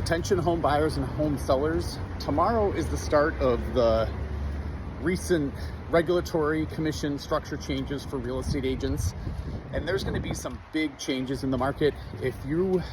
Attention home buyers and home sellers. Tomorrow is the start of the recent regulatory commission structure changes for real estate agents. And there's going to be some big changes in the market. If you've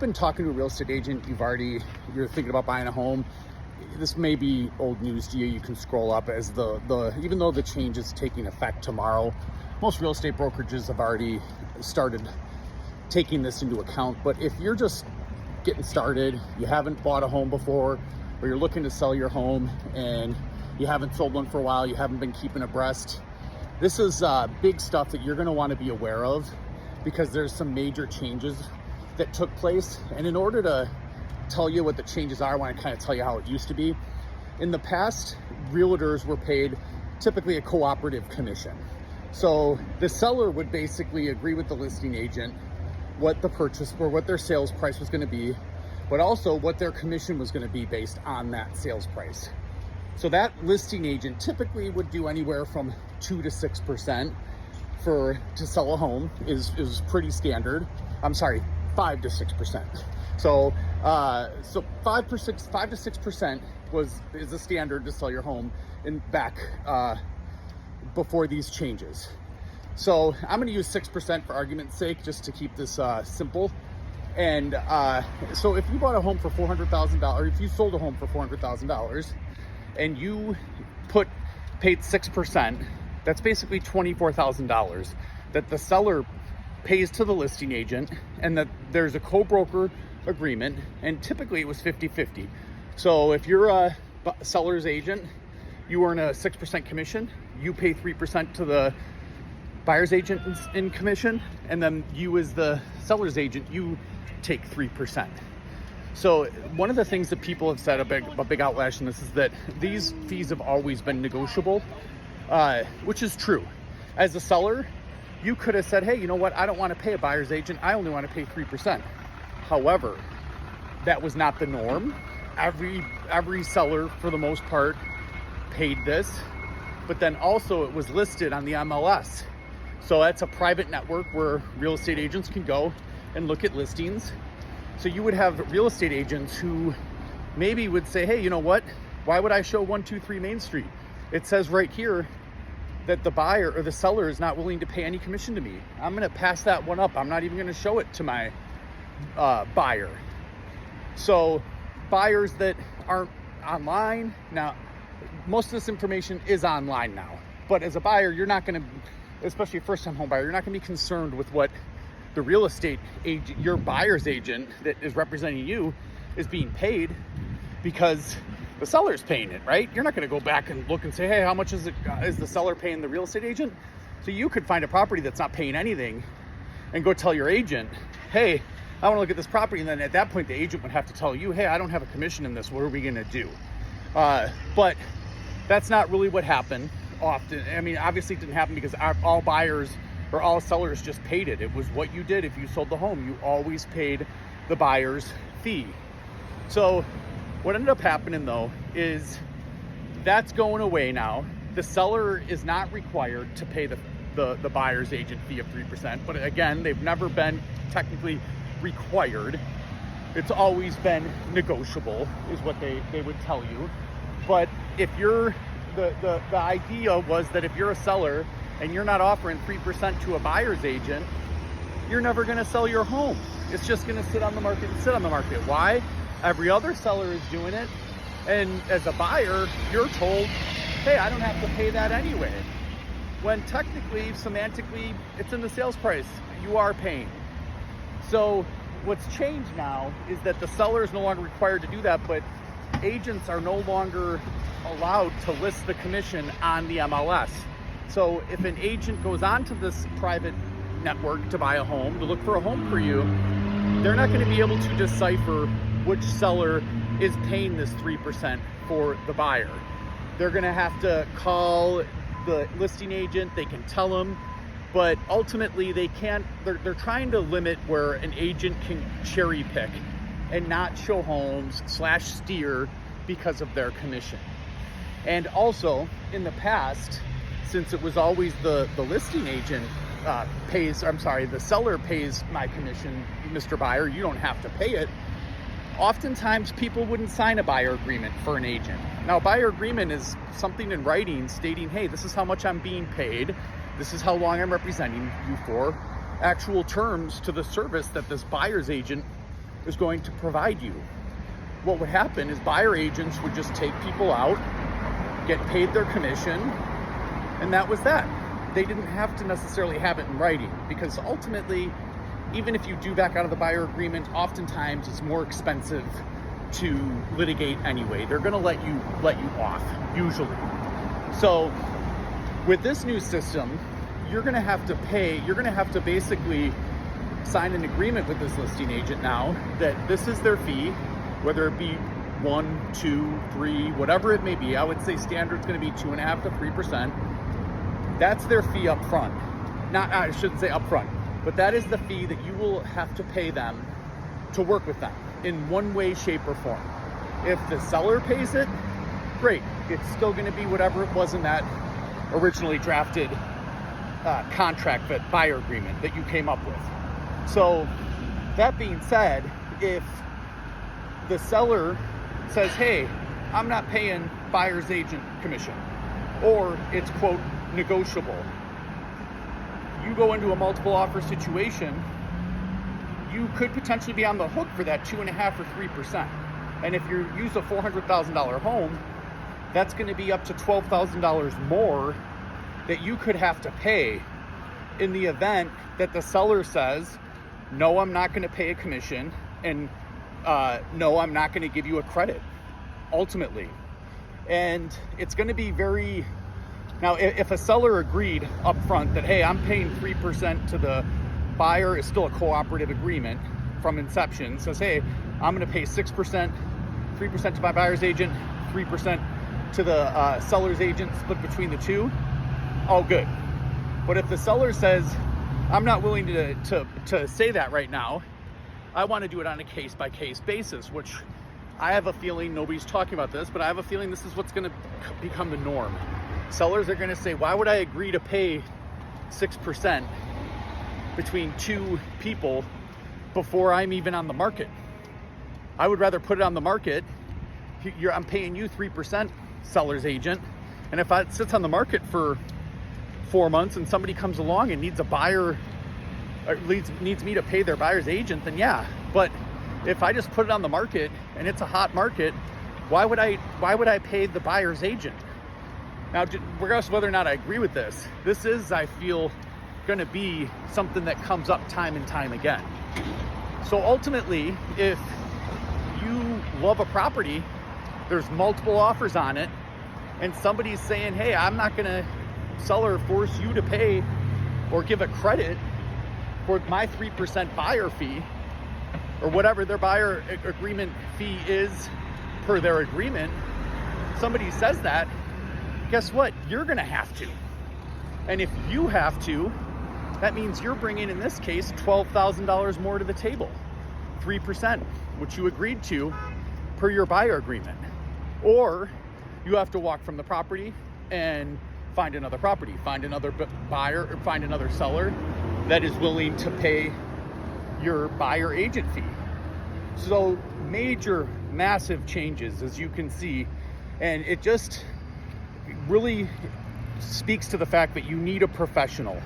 been talking to a real estate agent, you're thinking about buying a home, this may be old news to you. You can scroll up as even though the change is taking effect tomorrow, most real estate brokerages have already started taking this into account. But if you're just getting started, you haven't bought a home before, or you're looking to sell your home and you haven't sold one for a while, you haven't been keeping abreast, this is big stuff that you're going to want to be aware of, because there's some major changes that took place. And in order to tell you what the changes are, I want to kind of tell you how it used to be. In the past, realtors were paid typically a cooperative commission. So the seller would basically agree with the listing agent what the purchase or what their sales price was going to be, but also what their commission was going to be based on that sales price. So that listing agent typically would do anywhere from 2 to 6% to sell a home is pretty standard. I'm sorry, 5 to 6%. So 5 to 6% is the standard to sell your home back before these changes. So I'm going to use 6% for argument's sake, just to keep this simple. And so if you bought a home for $400,000, if you sold a home for $400,000, and you paid 6%, that's basically $24,000 that the seller pays to the listing agent, and that there's a co-broker agreement, and typically it was 50-50. So if you're a seller's agent, you earn a 6% commission, you pay 3% to the buyer's agent in commission, and then you as the seller's agent, you take 3%. So one of the things that people have said, a big outlash in this, is that these fees have always been negotiable, which is true. As a seller, you could have said, hey, you know what, I don't want to pay a buyer's agent, I only want to pay 3%. However, that was not the norm. Every seller, for the most part, paid this, but then also it was listed on the MLS. So that's a private network where real estate agents can go and look at listings. So you would have real estate agents who maybe would say, hey, you know what? Why would I show 123 Main Street? It says right here that the buyer or the seller is not willing to pay any commission to me. I'm going to pass that one up. I'm not even going to show it to my buyer. So buyers that aren't online, now most of this information is online now, but as a buyer, you're not going to, especially a first-time home buyer, you're not going to be concerned with what the real estate agent, your buyer's agent that is representing you, is being paid, because the seller's paying it, right? You're not going to go back and look and say, hey, how much is the seller paying the real estate agent? So you could find a property that's not paying anything and go tell your agent, hey, I want to look at this property. And then at that point, the agent would have to tell you, hey, I don't have a commission in this. What are we going to do? But that's not really what happened often. I mean, obviously it didn't happen because all buyers or all sellers just paid it. It was what you did. If you sold the home, you always paid the buyer's fee. So what ended up happening though is that's going away now. The seller is not required to pay the buyer's agent fee of 3%. But again, they've never been technically required. It's always been negotiable, is what they would tell you. But if you're the idea was that if you're a seller and you're not offering 3% to a buyer's agent, you're never going to sell your home. It's just going to sit on the market and sit on the market. Why? Every other seller is doing it, and as a buyer, you're told, hey, I don't have to pay that anyway. When technically, semantically, it's in the sales price. You are paying. So what's changed now is that the seller is no longer required to do that, but agents are no longer allowed to list the commission on the MLS. So if an agent goes onto this private network to buy a home, to look for a home for you, they're not going to be able to decipher which seller is paying this 3% for the buyer. They're going to have to call the listing agent. They can tell them, but ultimately they can't. They're trying to limit where an agent can cherry pick and not show homes / steer because of their commission. And also in the past, since it was always the listing agent the seller pays my commission, Mr. Buyer, you don't have to pay it. oftentimes people wouldn't sign a buyer agreement for an agent. Now, a buyer agreement is something in writing stating, hey, this is how much I'm being paid, this is how long I'm representing you for, actual terms to the service that this buyer's agent is going to provide you. What would happen is buyer agents would just take people out, get paid their commission, and that was that. They didn't have to necessarily have it in writing, because ultimately, even if you do back out of the buyer agreement, oftentimes it's more expensive to litigate anyway. They're gonna let you off, usually. So with this new system, you're gonna have to basically sign an agreement with this listing agent now that this is their fee, whether it be 1, 2, 3, whatever it may be. I would say standard's gonna be 2.5% to 3%. That's their fee up front. I shouldn't say up front, but that is the fee that you will have to pay them to work with them in one way, shape, or form. If the seller pays it, great. It's still gonna be whatever it was in that originally drafted contract, that buyer agreement that you came up with. So that being said, if the seller says, hey, I'm not paying buyer's agent commission, or it's quote negotiable, you go into a multiple offer situation, you could potentially be on the hook for that 2.5% or 3%. And if you use a $400,000 home, that's going to be up to $12,000 more that you could have to pay in the event that the seller says, no, I'm not going to pay a commission, and no, I'm not going to give you a credit, ultimately. And it's going to be very... Now, if a seller agreed up front that, hey, I'm paying 3% to the buyer, is still a cooperative agreement from inception, says, hey, I'm going to pay 6%, 3% to my buyer's agent, 3% to the seller's agent, split between the two, all good. But if the seller says, I'm not willing to say that right now, I want to do it on a case-by-case basis, which I have a feeling, nobody's talking about this, but I have a feeling this is what's going to become the norm. Sellers are going to say, why would I agree to pay 6% between two people before I'm even on the market? I would rather put it on the market. I'm paying you 3%, seller's agent. And if it sits on the market for 4 months and somebody comes along and needs a buyer, or needs me to pay their buyer's agent, then yeah. But if I just put it on the market and it's a hot market, why would I pay the buyer's agent? Now, regardless of whether or not I agree with this, this is, I feel, going to be something that comes up time and time again. So ultimately, if you love a property, there's multiple offers on it, and somebody's saying, hey, I'm not going to seller force you to pay or give a credit for my 3% buyer fee, or whatever their buyer agreement fee is per their agreement, somebody says that, guess what? You're going to have to. And if you have to, that means you're bringing, in this case, $12,000 more to the table. 3%, which you agreed to per your buyer agreement. Or you have to walk from the property and find another property, find another buyer, or find another seller that is willing to pay your buyer agent fee. So major, massive changes, as you can see. And it just really speaks to the fact that you need a professional.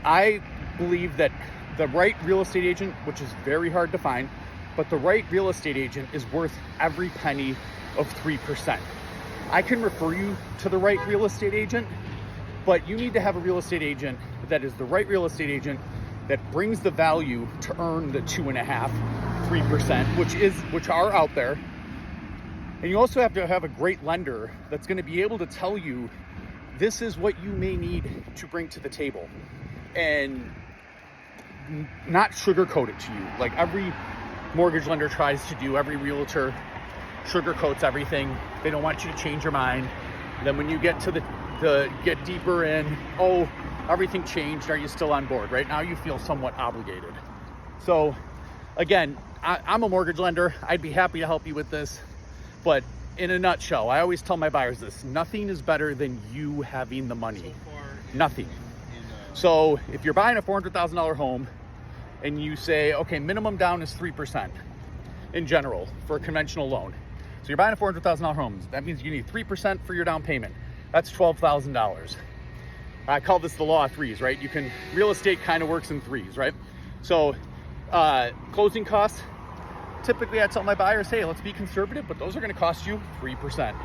I believe that the right real estate agent, which is very hard to find, but the right real estate agent is worth every penny of 3%. I can refer you to the right real estate agent, but you need to have a real estate agent that is the right real estate agent that brings the value to earn the 2.5%, 3%, which are out there. And you also have to have a great lender that's going to be able to tell you this is what you may need to bring to the table, and not sugarcoat it to you like every mortgage lender tries to do. Every realtor sugarcoats everything. They don't want you to change your mind. Then when you get to get deeper in, oh, everything changed, are you still on board? Right now you feel somewhat obligated. So again, I'm a mortgage lender. I'd be happy to help you with this. But in a nutshell, I always tell my buyers this: nothing is better than you having the money. Nothing. So if you're buying a $400,000 home and you say, okay, minimum down is 3%, in general for a conventional loan. So you're buying a $400,000 home. That means you need 3% for your down payment. That's $12,000. I call this the law of threes, right? Real estate kind of works in threes, right? So closing costs, typically I tell my buyers, hey, let's be conservative, but those are gonna cost you 3%.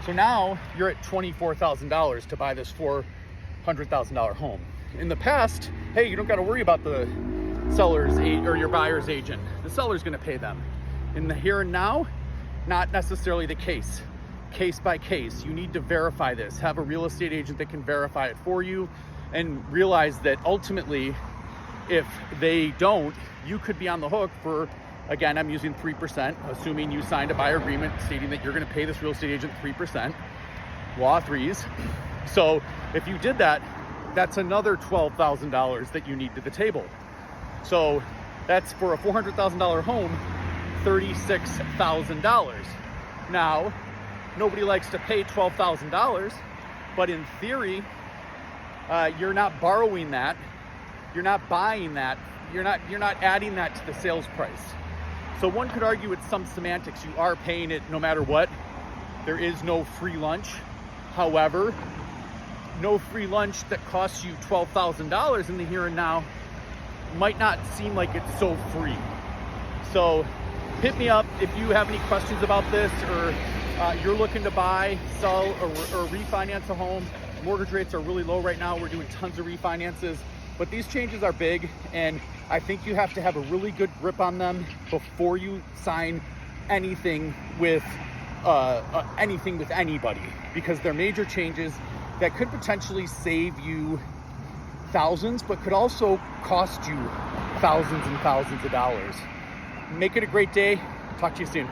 So now you're at $24,000 to buy this $400,000 home. In the past, hey, you don't gotta worry about the seller's or your buyer's agent. The seller's gonna pay them. In the here and now, not necessarily the case. Case by case, you need to verify this. Have a real estate agent that can verify it for you, and realize that ultimately, if they don't, you could be on the hook for, again, I'm using 3%, assuming you signed a buyer agreement stating that you're gonna pay this real estate agent 3%, law of threes. So if you did that, that's another $12,000 that you need to the table. So that's for a $400,000 home, $36,000. Now, nobody likes to pay $12,000, but in theory, you're not borrowing that, you're not buying that, you're not adding that to the sales price. So one could argue it's some semantics. You are paying it no matter what. There is no free lunch. However, no free lunch that costs you $12,000 in the here and now might not seem like it's so free. So hit me up if you have any questions about this, or you're looking to buy, sell, or refinance a home. Mortgage rates are really low right now. We're doing tons of refinances, but these changes are big, and I think you have to have a really good grip on them before you sign anything with anybody, because they're major changes that could potentially save you thousands, but could also cost you thousands and thousands of dollars. Make it a great day. Talk to you soon.